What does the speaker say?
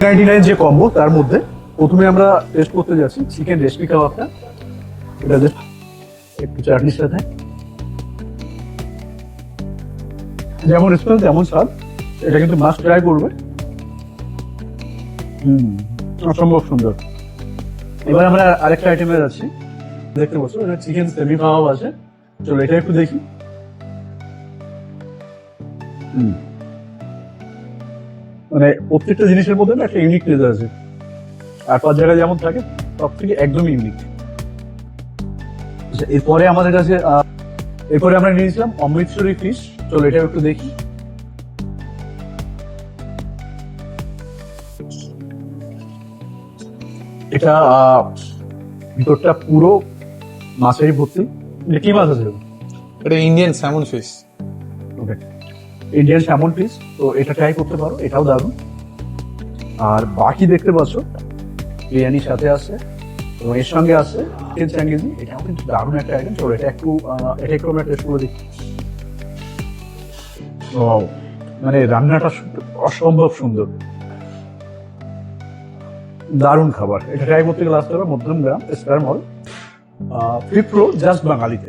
99 যে কম্বো তার মধ্যে প্রথমে আমরা টেস্ট করতে যাচ্ছি চিকেন রেসপি কাবাবটা। এটা জাস্ট একটু চাটনির সাথে যেমন স্মেল তেমন স্বাদ, এটা কিন্তু মাস্ট ট্রাই করবে। অসম্ভব সুন্দর। এবার আমরা আরেকটা আইটেমে যাচ্ছি, দেখতে পাচ্ছ এটা চিকেন সেমি কাবাব আছে। চলো এটা একটু দেখি। মানে প্রত্যেকটা জিনিসের মধ্যে না একটা ইউনিক টেস্ট আছে, আর পাঁচ জায়গায় যেমন থাকে সব থেকে একদমই ইউনিক। এরপরে আমাদের কাছে এরপরে আমরা নিয়েছিলাম অমৃতসরি ফিশ। চলো এটা একটু দেখি। এটা ভিতরটা পুরো মাছেরই ভর্তি। এটা কি মাছ আছে? এটা ইন্ডিয়ান স্যামন ফিশ। ওকে, ইন্ডিয়ান স্যামন ফিশ। তো এটা ট্রাই করতে পারো, এটাও দারুণ। আর বাকি দেখতে পাচ্ছ বিরিয়ানির সাথে আছে এবং এর সঙ্গে আছে চিকেন চাঙ্গিজি। এটাও কিন্তু দারুণ একটা আইটেম। চলো এটা একটু আমরা টেস্ট করে দেখি। মানে রান্নাটা অসম্ভব সুন্দর, দারুণ খাবার। এটা ট্রাই করতে গেলে আসতে হবে মধ্যম গ্রাম স্কয়ার মল, ফিফথ রো, জাস্ট বাঙালিতে।